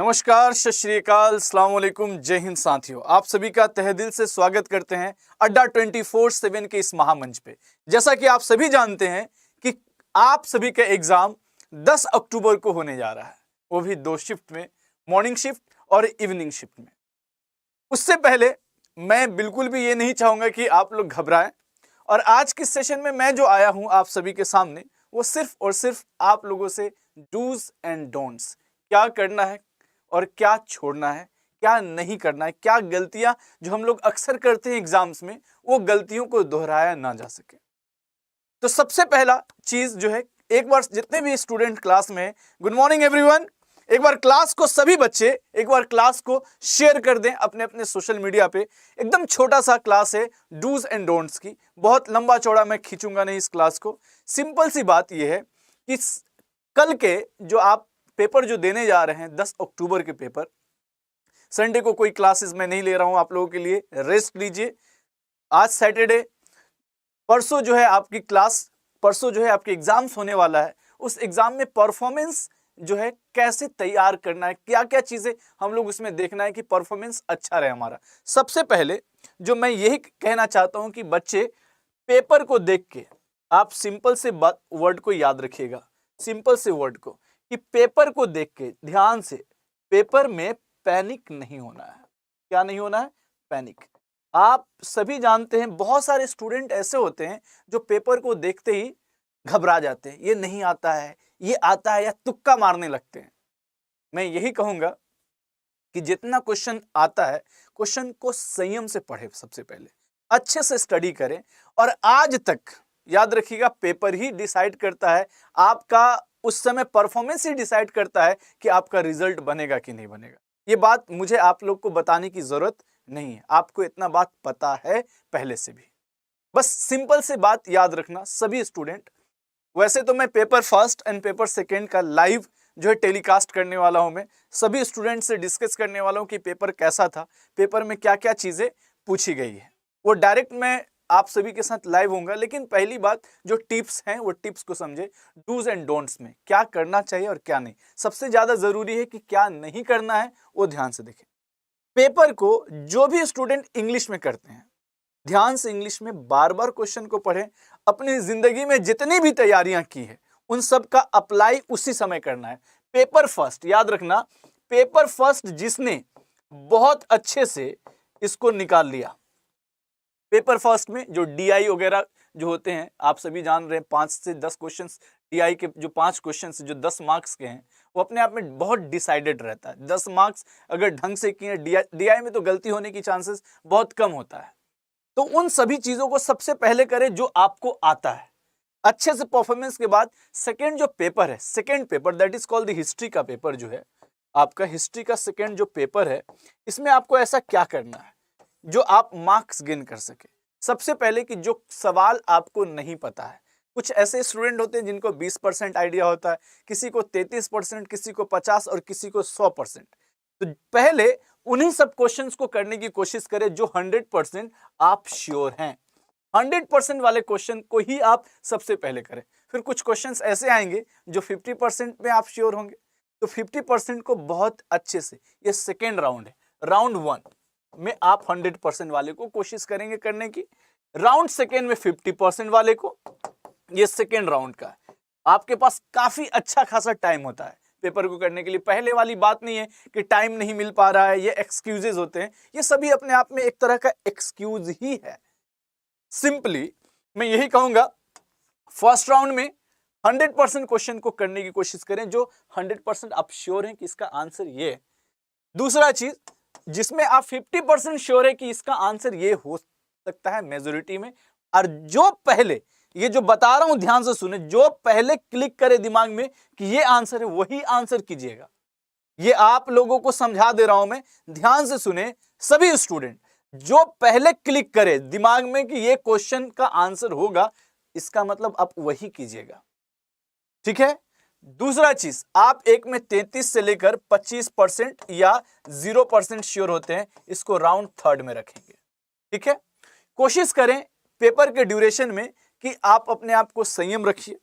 नमस्कार, सत श्री अकाल, अस्सलाम वालेकुम, जय हिंद साथियों। आप सभी का तहे दिल से स्वागत करते हैं अड्डा 24/7 के इस महामंच पे। जैसा कि आप सभी जानते हैं कि आप सभी का एग्जाम 10 अक्टूबर को होने जा रहा है, वो भी 2 शिफ्ट में, मॉर्निंग शिफ्ट और इवनिंग शिफ्ट में। उससे पहले मैं बिल्कुल भी ये नहीं चाहूँगा कि आप लोग घबराएं, और आज के सेशन में मैं जो आया हूँ आप सभी के सामने, वो सिर्फ और सिर्फ आप लोगों से डूज एंड डोंट्स, क्या करना है और क्या छोड़ना है, क्या नहीं करना है, क्या गलतियां जो हम लोग अक्सर करते हैं एग्जाम्स में, वो गलतियों को दोहराया ना जा सके। तो सबसे पहला चीज जो है, एक बार जितने भी स्टूडेंट क्लास में हैं, गुड मॉर्निंग एवरीवन। एक बार क्लास को सभी बच्चे एक बार क्लास को शेयर कर दें अपने अपने सोशल मीडिया पे। एकदम छोटा सा क्लास है डूज एंड डोंट्स की, बहुत लंबा चौड़ा मैं खींचूंगा नहीं इस क्लास को। सिंपल सी बात यह है कि कल के जो आप पेपर जो देने जा रहे हैं 10 अक्टूबर के पेपर, संडे को कोई क्लासेस मैं नहीं ले रहा हूं आप लोगों के लिए, रेस्ट लीजिए। आज सैटरडे, परसों जो है आपकी क्लास, परसों जो है आपके एग्जाम्स होने वाला है। उस एग्जाम में परफॉर्मेंस जो है कैसे तैयार करना है, क्या क्या चीजें हम लोग उसमें देखना है कि परफॉर्मेंस अच्छा रहे हमारा। सबसे पहले जो मैं यही कहना चाहता हूं कि बच्चे पेपर को देख के आप सिंपल से वर्ड को याद रखिएगा, सिंपल से वर्ड को, कि पेपर को देख के ध्यान से, पेपर में पैनिक नहीं होना है। क्या नहीं होना है? पैनिक। आप सभी जानते हैं बहुत सारे स्टूडेंट ऐसे होते हैं जो पेपर को देखते ही घबरा जाते हैं, ये नहीं आता है, ये आता है, या तुक्का मारने लगते हैं। मैं यही कहूंगा कि जितना क्वेश्चन आता है, क्वेश्चन को संयम से पढ़े, सबसे पहले अच्छे से स्टडी करें। और आज तक याद रखिएगा, पेपर ही डिसाइड करता है आपका, उस समय परफॉर्मेंस ही डिसाइड करता है कि आपका रिजल्ट बनेगा कि नहीं बनेगा। ये बात मुझे आप लोग को बताने की जरूरत नहीं है, आपको इतना बात पता है पहले से भी। बस सिंपल से बात याद रखना सभी स्टूडेंट। वैसे तो मैं paper first and paper second का लाइव जो है टेलीकास्ट करने वाला हूं, मैं सभी स्टूडेंट से डिस्कस करने वाला हूं कि पेपर कैसा था, पेपर में क्या क्या चीजें पूछी गई है। वो डायरेक्ट मैं आप सभी के साथ लाइव होऊंगा। लेकिन पहली बात, जो टिप्स हैं वो टिप्स को समझे, डूज एंड डोंट्स में क्या करना चाहिए और क्या नहीं। सबसे ज्यादा जरूरी है कि क्या नहीं करना है वो ध्यान से देखें। पेपर को जो भी स्टूडेंट इंग्लिश में करते हैं, ध्यान से इंग्लिश में बार बार क्वेश्चन को पढ़ें। अपनी जिंदगी में जितनी भी तैयारियां की है उन सब का अप्लाई उसी समय करना है। पेपर फर्स्ट, याद रखना, पेपर फर्स्ट जिसने बहुत अच्छे से इसको निकाल लिया, पेपर फर्स्ट में जो डीआई वगैरह जो होते हैं, आप सभी जान रहे हैं, 5 से 10 क्वेश्चंस डीआई के, जो 5 क्वेश्चंस जो 10 मार्क्स के हैं, वो अपने आप में बहुत डिसाइडेड रहता है। 10 मार्क्स अगर ढंग से किए, डीआई में तो गलती होने की चांसेस बहुत कम होता है। तो उन सभी चीजों को सबसे पहले करें जो आपको आता है। अच्छे से परफॉर्मेंस के बाद सेकेंड जो पेपर है, second paper that is called the history का पेपर जो है आपका, हिस्ट्री का सेकेंड जो पेपर है, इसमें आपको ऐसा क्या करना है जो आप मार्क्स गेन कर सके। सबसे पहले कि जो सवाल आपको नहीं पता है, कुछ ऐसे स्टूडेंट होते हैं जिनको 20% आइडिया होता है, किसी को 33%, किसी को 50 और किसी को 100%। तो पहले उन्हीं सब क्वेश्चंस को करने की कोशिश करें जो 100% आप श्योर हैं। 100% वाले क्वेश्चन को ही आप सबसे पहले करें। फिर कुछ क्वेश्चंस ऐसे आएंगे जो 50% में आप श्योर होंगे, तो 50% को बहुत अच्छे से, ये सेकेंड राउंड है, राउंड 1 में आप 100% वाले को कोशिश करेंगे करने की, राउंड सेकेंड में 50% वाले को, ये सेकेंड राउंड का है। आपके पास काफी अच्छा खासा टाइम होता है पेपर को करने के लिए। पहले वाली बात नहीं है कि टाइम नहीं मिल पा रहा है, ये एक्सक्यूजेज होते हैं, ये सभी अपने आप में एक तरह का एक्सक्यूज ही है। सिंपली मैं यही कहूंगा, फर्स्ट राउंड में 100% क्वेश्चन को करने की कोशिश करें जो 100% आप श्योर हैं कि इसका आंसर ये है। दूसरा चीज, जिसमें आप 50% श्योर है कि इसका आंसर ये हो सकता है मेजोरिटी में, और जो पहले, ये जो बता रहा हूं ध्यान से सुने, जो पहले क्लिक करे दिमाग में कि ये आंसर है, वही आंसर कीजिएगा। ये आप लोगों को समझा दे रहा हूं मैं, ध्यान से सुने सभी स्टूडेंट। जो पहले क्लिक करे दिमाग में कि ये क्वेश्चन का आंसर होगा, इसका मतलब आप वही कीजिएगा, ठीक है। दूसरा चीज, आप एक में 33 से लेकर 25% या 0% श्योर होते हैं, इसको राउंड थर्ड में रखेंगे, ठीक है। कोशिश करें पेपर के ड्यूरेशन में कि आप अपने आप को संयम रखिए,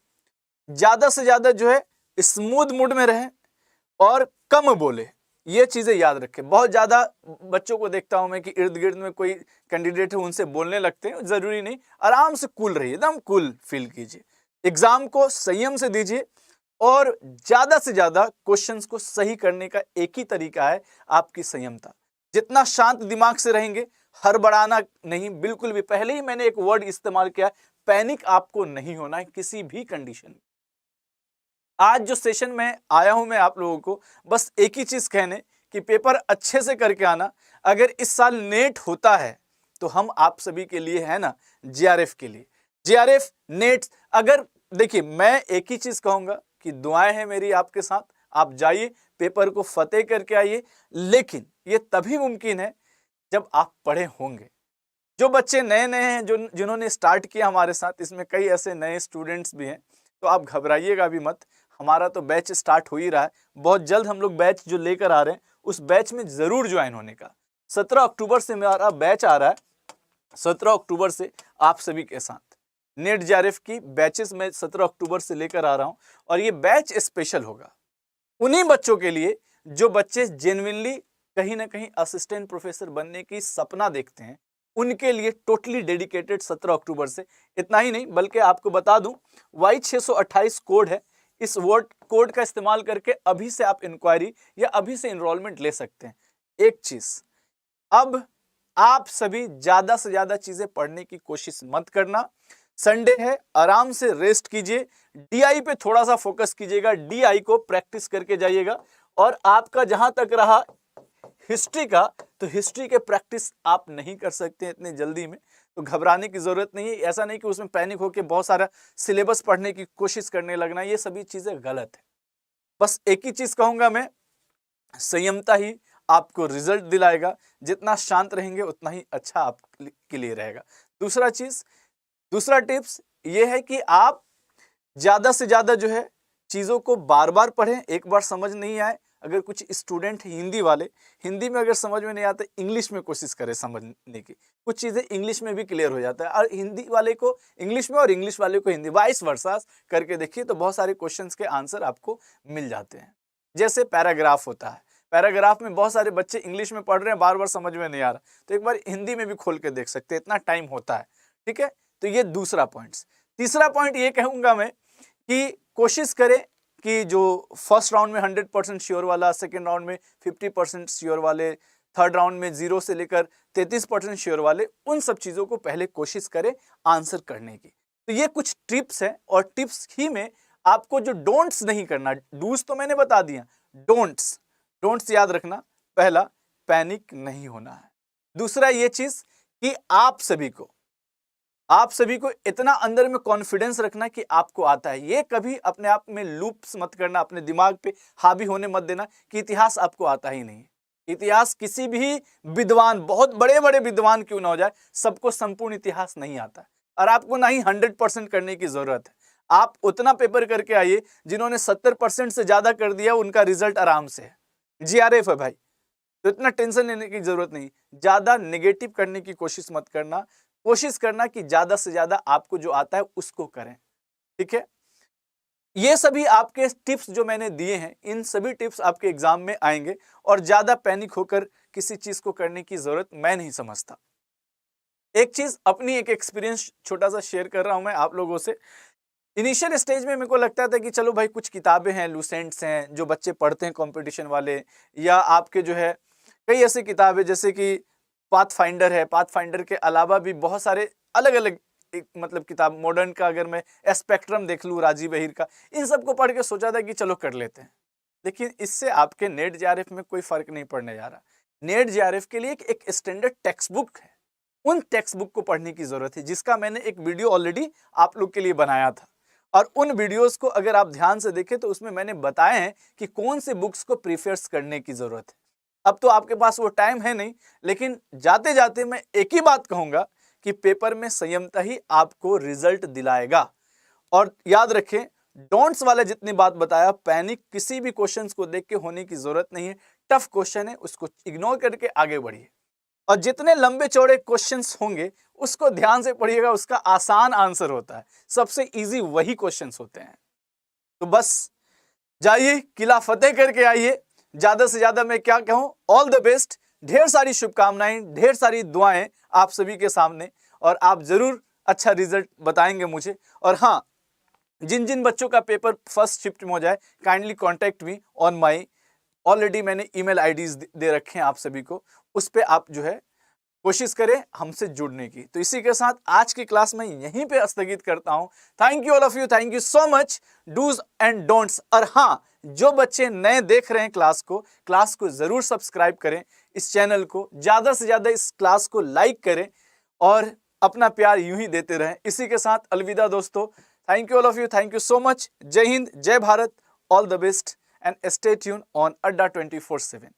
ज्यादा से ज्यादा जो है स्मूथ मूड में रहें और कम बोले। ये चीजें याद रखें। बहुत ज्यादा बच्चों को देखता हूं मैं कि इर्द गिर्द में कोई कैंडिडेट है, उनसे बोलने लगते हैं। जरूरी नहीं, आराम से कूल रहिए, एकदम कूल फील कीजिए, एग्जाम को संयम से दीजिए और ज्यादा से ज्यादा क्वेश्चंस को सही करने का एक ही तरीका है, आपकी संयमता। जितना शांत दिमाग से रहेंगे, हड़बड़ाना नहीं बिल्कुल भी। पहले ही मैंने एक वर्ड इस्तेमाल किया, पैनिक आपको नहीं होना है किसी भी कंडीशन में। आज जो सेशन में आया हूं मैं आप लोगों को बस एक ही चीज कहने कि पेपर अच्छे से करके आना। अगर इस साल नेट होता है तो हम आप सभी के लिए है ना, जीआरएफ के लिए, जीआरएफ नेट। अगर देखिए, मैं एक ही चीज कहूंगा कि दुआएं हैं मेरी आपके साथ, आप जाइए पेपर को फतेह करके आइए। लेकिन ये तभी मुमकिन है जब आप पढ़े होंगे। जो बच्चे नए नए हैं, जिन्होंने स्टार्ट किया हमारे साथ, इसमें कई ऐसे नए स्टूडेंट्स भी हैं, तो आप घबराइएगा भी मत। हमारा तो बैच स्टार्ट हो ही रहा है, बहुत जल्द हम लोग बैच जो लेकर आ रहे हैं उस बैच में जरूर ज्वाइन होने का। 17 अक्टूबर से मेरा बैच आ रहा है, 17 अक्टूबर से आप सभी के साथ नेट जीआरएफ की बैचेस में 17 अक्टूबर से लेकर आ रहा हूं। और ये बैच स्पेशल होगा उन्हीं बच्चों के लिए जो बच्चे जेन्युइनली कहीं ना कहीं असिस्टेंट प्रोफेसर बनने की सपना देखते हैं, उनके लिए टोटली डेडिकेटेड 17 अक्टूबर से। इतना ही नहीं, बल्कि आपको बता दूं, Y628 कोड है, इस वर्ड कोड का इस्तेमाल करके अभी से आप इंक्वायरी या अभी से एनरोलमेंट ले सकते हैं। एक चीज, अब आप सभी ज्यादा से ज्यादा चीजें पढ़ने की कोशिश मत करना। संडे है, आराम से रेस्ट कीजिए, डीआई पे थोड़ा सा फोकस कीजिएगा, डीआई को प्रैक्टिस करके जाइएगा। और आपका जहां तक रहा हिस्ट्री का, तो हिस्ट्री के प्रैक्टिस आप नहीं कर सकते इतनी जल्दी में, तो घबराने की जरूरत नहीं है। ऐसा नहीं कि उसमें पैनिक होकर बहुत सारा सिलेबस पढ़ने की कोशिश करने लगना, ये सभी चीजें गलत है। बस एक ही चीज कहूंगा मैं, संयमता ही आपको रिजल्ट दिलाएगा। जितना शांत रहेंगे उतना ही अच्छा आपके लिए रहेगा। दूसरा टिप्स ये है कि आप ज्यादा से ज्यादा जो है चीजों को बार बार पढ़ें। एक बार समझ नहीं आए, अगर कुछ स्टूडेंट हिंदी वाले, हिंदी में अगर समझ में नहीं आता, इंग्लिश में कोशिश करें समझने की। कुछ चीजें इंग्लिश में भी क्लियर हो जाता है, और हिंदी वाले को इंग्लिश में और इंग्लिश वाले को हिंदी, वाइस वर्सा करके देखिए तो बहुत सारे क्वेश्चंस के आंसर आपको मिल जाते हैं। जैसे पैराग्राफ होता है, पैराग्राफ में बहुत सारे बच्चे इंग्लिश में पढ़ रहे हैं, बार बार समझ में नहीं आ रहा, तो एक बार हिंदी में भी खोल के देख सकते हैं, इतना टाइम होता है। ठीक है, तो ये दूसरा पॉइंट। तीसरा पॉइंट ये कहूंगा मैं कि कोशिश करें कि जो फर्स्ट राउंड में 100% श्योर वाला, सेकेंड राउंड में 50% श्योर वाले, थर्ड राउंड में 0 से लेकर 33% श्योर वाले, उन सब चीजों को पहले कोशिश करें आंसर करने की। तो ये कुछ टिप्स हैं, और टिप्स ही में आपको जो डोंट्स नहीं करना, डूज तो मैंने बता दिया, डोंट्स याद रखना। पहला, पैनिक नहीं होना है। दूसरा ये चीज कि आप सभी को इतना अंदर में कॉन्फिडेंस रखना कि आपको आता है। ये कभी अपने आप में लूप्स मत करना, अपने दिमाग पे हावी होने मत देना कि इतिहास आपको आता ही नहीं। इतिहास किसी भी विद्वान, बहुत बड़े बड़े विद्वान क्यों ना हो जाए, सबको संपूर्ण इतिहास नहीं आता है, और आपको ना ही 100% करने की जरूरत है। आप उतना पेपर करके आइए, जिन्होंने 70% से ज्यादा कर दिया उनका रिजल्ट आराम से है, जीआरएफ है भाई, तो इतना टेंशन लेने की जरूरत नहीं। ज्यादा नेगेटिव करने की कोशिश मत करना, कोशिश करना कि ज्यादा से ज्यादा आपको जो आता है उसको करें। ठीक है, ये सभी आपके टिप्स जो मैंने दिए हैं, इन सभी टिप्स आपके एग्जाम में आएंगे, और ज्यादा पैनिक होकर किसी चीज को करने की जरूरत मैं नहीं समझता। एक चीज, अपनी एक एक्सपीरियंस छोटा सा शेयर कर रहा हूं मैं आप लोगों से। इनिशियल स्टेज में मेरे को लगता था कि चलो भाई कुछ किताबें हैं, लूसेंट्स हैं जो बच्चे पढ़ते हैं कंपटीशन वाले, या आपके जो है कई ऐसी किताबें जैसे कि पाथफाइंडर है, पाथफाइंडर के अलावा भी बहुत सारे अलग अलग मतलब किताब, मॉडर्न का अगर मैं स्पेक्ट्रम देख लूँ, राजीव बहिर का, इन सबको पढ़ के सोचा था कि चलो कर लेते हैं। लेकिन इससे आपके नेट जीआरएफ में कोई फर्क नहीं पड़ने जा रहा। नेट जीआरएफ के लिए एक स्टैंडर्ड टेक्स्ट बुक है, उन टेक्स्ट बुक को पढ़ने की जरूरत है, जिसका मैंने एक वीडियो ऑलरेडी आप लोग के लिए बनाया था। और उन वीडियोस को अगर आप ध्यान से देखें तो उसमें मैंने बताया है कि कौन से बुक्स को प्रीफर्स करने की जरूरत है। अब तो आपके पास वो टाइम है नहीं, लेकिन जाते जाते मैं एक ही बात कहूंगा कि पेपर में संयमता ही आपको रिजल्ट दिलाएगा। और याद रखें, डोंट्स वाले जितनी बात बताया, पैनिक किसी भी क्वेश्चंस को देख के होने की जरूरत नहीं है। टफ क्वेश्चन है, उसको इग्नोर करके आगे बढ़िए, और जितने लंबे चौड़े क्वेश्चंस होंगे उसको ध्यान से पढ़िएगा, उसका आसान आंसर होता है, सबसे इजी वही क्वेश्चंस होते हैं। तो बस जाइए, किला फतेह करके आइए, ज्यादा से ज्यादा मैं क्या कहूं, ऑल द बेस्ट, ढेर सारी शुभकामनाएं, ढेर सारी दुआएं आप सभी के सामने, और आप जरूर अच्छा रिजल्ट बताएंगे मुझे। और हाँ, जिन जिन बच्चों का पेपर फर्स्ट शिफ्ट में हो जाए, kindly contact me on my, already मैंने ईमेल आईडीज दे रखे हैं आप सभी को, उस पर आप जो है कोशिश करें हमसे जुड़ने की। तो इसी के साथ आज की क्लास में यहीं पे स्थगित करता हूं। Thank you all of you, thank you so much. Dos and don'ts, और हाँ, जो बच्चे नए देख रहे हैं क्लास को जरूर सब्सक्राइब करें, इस चैनल को ज्यादा से ज्यादा इस क्लास को लाइक करें और अपना प्यार यूं ही देते रहें। इसी के साथ अलविदा दोस्तों, thank you all of you, thank you so much. जय हिंद, जय Bharat, all the best and stay tune on अड्डा 24/7।